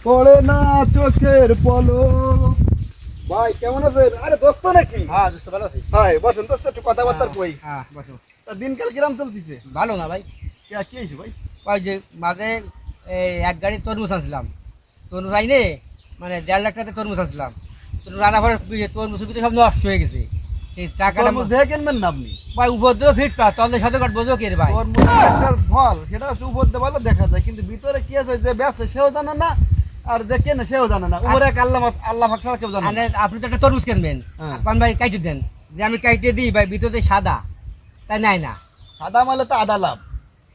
পড়ে না চোখের পলক। ভাই কেমন আছেন? আরে দোস্ত নাকি? হ্যাঁ দোস্ত ভালো আছি। ভাই বসেন দোস্ত, একটু কথাবার্তা কই। হ্যাঁ বসো। তা দিনকাল কিরাম চলতেছে? ভালো না ভাই, কি হয়েছে ভাই? ওই যে মাঝে এক গাড়ি তরমুজ আনছিলাম, তরমুজ আইনে মানে 1.5 লাখ টাকা তরমুজ আনছিলাম, তরমুজ আনার পরে তরমুজের ভিতরে সব নষ্ট হয়ে গেছে। সেই টাকাটা তরমুজ দেখে কিনবেন না আপনি? ভাই উপর দিয়ে ফিট পা তলে সাথে কাট বোঝো কে রে ভাই। তরমুজ একটা ফল, সেটা হচ্ছে উপর দিয়ে ভালো দেখা যায়, কিন্তু ভিতরে কি আছে যে বেচে সেও জানে না, আর যে কেনে সেও জানে না। উপরে এক আল্লাহ পাক ছাড়া কেউ জানে না। আপনি তো একটা তরমুজ কিনবেন, হ্যাঁ। পান ভাই কাইটে দেন, যে আমি কাইটে দিই ভাই ভিতরে সাদা, তাই নাই না সাদা মালে তো আদা লাভ।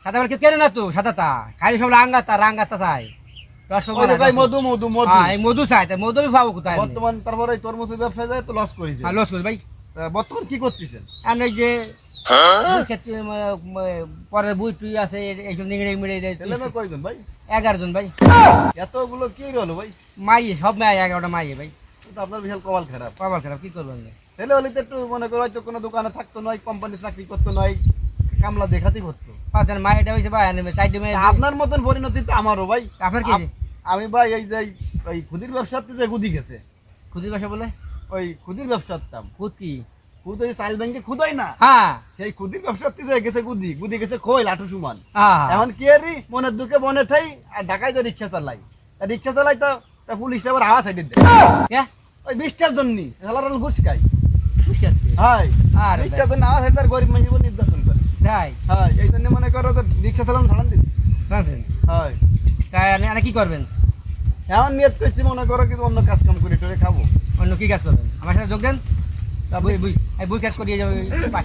সাদা মানে কেউ কেনে না তো সাদাটা, খালি সব রাঙ্গাতা চাই। ওই যে ভাই মধু মধু মধু হ্যাঁ এই মধু চাই, তাই মধু আমি পাবো কোথায়? বর্তমান তারপরে এই তরমুজের ব্যবসায় যায় তো লস করেছে। হ্যাঁ লস করি ভাই। বর্তমান কি করতেছেন? আর ওই যে পরের বই টুই আছে এইসব নিংড়ে মিড়ে ছেলে মেয়ে কয়জন ভাই? 11 জন ভাই। এতগুলো কি হলো ভাই? মাইয়ে সব মেয়ে 11টা মাইয়ে ভাই। তো আপনার বিশাল কপাল খারাপ। পাবার খারাপ কি করবেন? ছেলে হলে তো একটু মনে করো হয়তো কোনো দোকানে থাকতো নয়, কোম্পানি চাকরি করতো নয়, কামলা দেখাতেই করতো। মায়েটা হয়েছে ভাই চারটে মেয়ে। আপনার মতন পরিণতি তো আমারও ভাই। আপনার কি আমি ভাই এই যে ওই খুদির ব্যবসাতে যে গুদি গেছে, খুদির বাসা বলে? ওই খুদির ব্যবসাতাম। খুদ কি? খুদ ওই চাইল ব্যাংকে খুদ হয় না, হ্যাঁ সেই খুদির ব্যবসাতে যে গেছে গুদি, গুদি গেছে খোল লাঠু সমান। হ্যাঁ এখন কি আরি মনের দুঃখে বনে থাই, আর ঢাকায় যে রিক্সা চালাই, তা রিক্সা চালাই তো তা পুলিশ আবার হাওয়া সাইডে দেয় কে ওই 20টার জন্য সালারাল ঘুষ খাই। বুঝতে পারছি। হাই আরে 20টার জন্য হাওয়া সাইডে গরিব মানুষ নির্যাতন করে। তাই হাই এই জন্য মনে করো যে রিক্সা চালান ছাড়ান দিন। জানছেন? হাই তাই আর কি করবেন? এমন নিয়ত করছি মনে করো কিন্তু অন্য কাজ কাম করে টরে খাবো। অন্য কি কাজ করবেন? আমার সাথে যোগ দেন। তারপরে বই কাজ করিয়ে যাবে।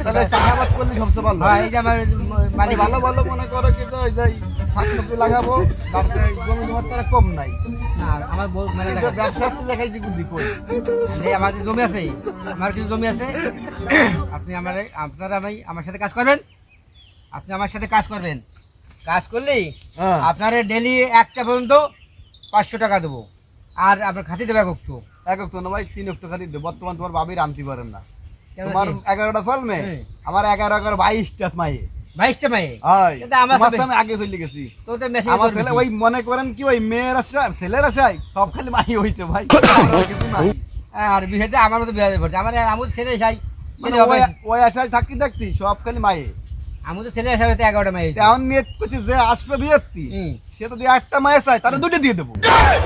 তাহলে চাষাবাদ করলে সবচেয়ে ভালো। হ্যাঁ এই যে আমার মানে ভালো ভালো মনে করো কিন্তু ওই যে শাকসবজি লাগাবো, তারপরে জমি জমার তারা কম নাই, না আমার বউ মানে কিন্তু ব্যবসা তো দেখাইছি বুদ্ধি কই। আমার যে জমি আছে, আমার কিছু জমি আছে, আপনি আপনারা আমার সাথে কাজ করবেন। আপনি আমার সাথে কাজ করবেন, কাজ করলেই হ্যাঁ আপনার ডেলি একটা পর্যন্ত 500 টাকা দেবো, আর আপনার খাতি দেবে একটু। এক অক্ট না ভাই, 3 অক্ট খাতি দেব। বর্তমান তোমার ভাবির আনতে পারেন না, তোমার 11টা ফল মে, আমার 11 22টা মাইয়ে 22টা মেয়ে। হয়। কিন্তু আমার তোমার সাথে- সামনে আগে চলে গেছি। তো তো মেসেজ আমার ছেলে ওই মনে করেন কি ওই মেয়ের আশায় ছেলের আশায় সব খালি মাই হইছে ভাই, আর কিছু নাই। আর বিহেতে আমার মতো বিয়ে ভরছে, আমার ছেলে চাই, মানে ওই আশায় থাকি থাকতি সব খালি মায়ে। আমি তো ছেলে হয়তো 11টা মেয়ে। তেমন নিয়ে করছি যে আসবে বিয়েতি, সে যদি একটা মায়ে চায় তাহলে 2টা দিয়ে দেবো।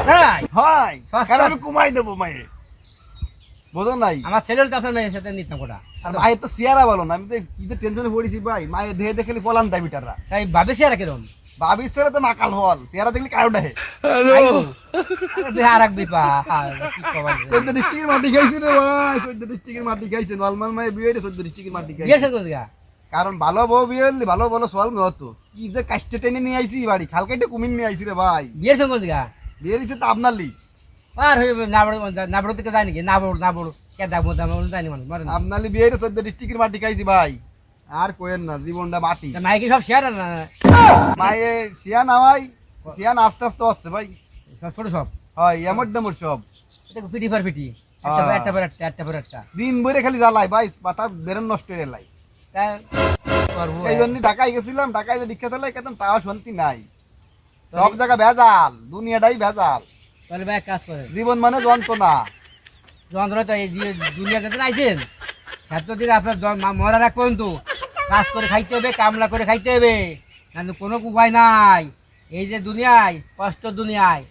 তাই হয় সস্তা। কারণ আমি কুমাই দেবো মায়ে, বোঝো নাই? আমার ছেলের তো আপনার মেয়ের সাথে নিতাম কোটা। আর মায়ের তো চেহারা বলো না, আমি তো কি যে টেনশনে পড়েছি ভাই, মায়ের দেহে দেখে পলান দেয় বিটাররা। তাই ভাবেছি আর কিরম ভাবির ছেলে তো মাকাল হল, চেহারা দেখলে কারো ডাহে। আর রাখবি পা কি খবর? 14 ডিস্ট্রিক্টের মাটি খাইছি রে ভাই, 14 ডিস্ট্রিক্টের মাটি খাইছে। নলমাল মায়ে বিয়ে হইলে 14 ডিস্ট্রিক্টের মাটি বিয়ে খাইছে। সাথে কোথা গা? কারণ ভালো বউ বিয়ে হলে ভালো ভালো সোয়াল হতো। কি যে কাষ্টে টেনে নিয়ে আইছি বাড়ি, খালকাইতে কুমির নিয়ে আইছি রে ভাই। বিয়ের সঙ্গে কোথা গা? বিয়ে দিচ্ছে তো আপনার লি, আর হয়ে নাবড়ো থেকে যায় নাকি? নাবড়ো কে দেখবো যায়নি মানুষ মরে না। আপনার লি বিয়ে 14 ডিস্ট্রিক্টের মাটি খাইছি ভাই। আর কোয়েন না, জীবনটা মাটি। মাইকে সব শেয়ার না মায়ে শিয়া নামাই, শিয়ান আস্তে আস্তে আসছে ভাই। সব ছোট সব হয় এমর ডেমর সব পিটি পর পিটি, একটা পর একটা দিন ভরে খালি জ্বালাই ভাই, মাথার বেরেন নষ্ট হয়ে লাই। তাই করবো। এই জন্য ঢাকায় গেছিলাম, ঢাকায় যে দীক্ষা চালাই কেতাম তাও শান্তি নাই, সব জায়গা ভেজাল, দুনিয়াটাই ভেজাল। তাহলে ভাই এক কাজ করেন, জীবন মানে যন্ত্রণা। যন্ত্রণা তো এই দুনিয়াতে তো আইছেন, দিন আপনার মরার এক পর্যন্ত কাজ করে খাইতে হবে, কামলা করে খাইতে হবে, কিন্তু কোনো উপায় নাই। এই যে দুনিয়ায় কষ্ট, দুনিয়ায়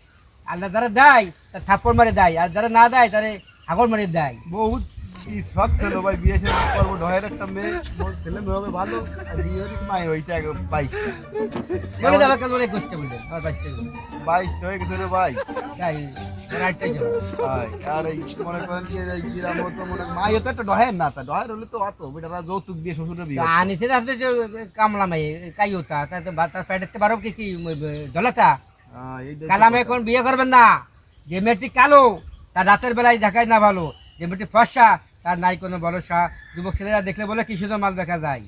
আল্লাহ যারা দেয় তার থাপ্পড় মারে দেয়, আর যারা না দেয় তারা হাগর মারে দেয়। বহুত কি শখ ছিল ভাই, বিয়ে শেষ করবো, ঢহের একটা মেয়ে, মোর ছেলে মেয়ে হবে ভালো, আর বিয়ে হয়েছে মাই হয়েছে 22টা। বলে দেওয়া কেন অনেক করতে বললেন আমার 22টা হয়ে গেছে রে ভাই। তাই রাইটটাই যাবে। ভাই, আর এই মনে করেন কি এই গ্রাম তো মনে মাই হতো একটা ঢহের না, তা ঢহের হলে তো অত বেটারা যৌতুক দিয়ে শ্বশুরের বিয়ে হতো। আনিছে না আপনি যে কামলা মাই কাই হতা তার পেটেতে বারো কি জলাতা এই যে কালামে এখন বিয়ে করবেন না। যে মেয়েটি কালো তার রাতের বেলায় দেখায় না ভালো, যে মেয়েটি ফর্সা তার নাই কোনো ভরসা। যুবক ছেলেরা দেখলে বলে কি সুন্দর মাল দেখা যায়।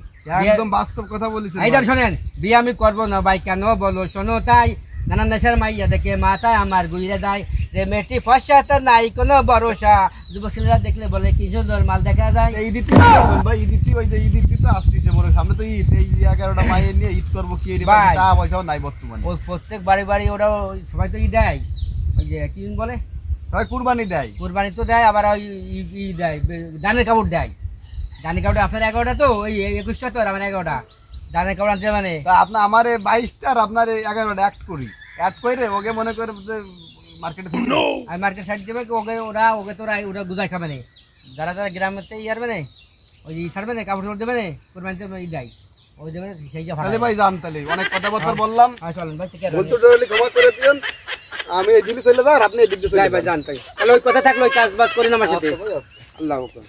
একদম বাস্তব কথা বলেছেন এই ভাই। শোনেন, বিয়ে আমি করবো না ভাই, কেন বলো শোনো তাই, নানা নেশার মাইয়া দেখে মাথায় আমার গুইরে দেয়, যে মেয়েটি ফর্সা তার নাই কোনো ভরসা। যুবক ছেলেরা দেখলে বলে কি সুন্দর মাল দেখা যায়। এই ঈদ কি করবেন ভাই? ঈদ ওই যে ঈদ তো আসতেছে, মনে হয় সামনে তো ঈদ, এই 11টা মায়ের নিয়ে ঈদ করবো কি ভাই। টাকা পয়সাও নাই বর্তমানে। ওই প্রত্যেক বাড়ি বাড়ি ওরা সবাই তো ই দেয়, ওই যে কি বলে সবাই কুরবানি দেয়। কোরবানি তো দেয়, আবার ওই দেয় ধানের কাপড় দেয়। ধানের কাপড় আপনার 11টা, তো ওই 21টা, তো আর আমার 11টা ধানের কাপড় আনতে মানে। তা আপনার আমার 22টা আর আপনার 11টা অ্যাড করি, অ্যাড করে ওকে মনে করে যে মার্কেটে আমি মার্কেট সাইড দেবে ওকে, ওকে তো ওরা গুজাই খাবে না, যারা যারা গ্রামেতে ইয়ারবে না, ওই ছাড়বে না, কাপড় চোপড় দেবে না, কোরবানিতে দেয়, ওই দেবে না, সেই যে তাহলে ভাই জান, তাহলে অনেক কথাবার্তা বললাম, চলেন ভাই, ঠিক আছে ভুল ত্রুটি হলে ক্ষমা করে দিন। আমি এই দিকে চলে যাই আর আপনি এই দিকে চলে ভাই যান। জান, তাই তাহলে ওই কথা থাকলো, ওই কাজ বাজ করেন আমার সাথে। আচ্ছা ভাই, আচ্ছা। আল্লাহ হাফেজ।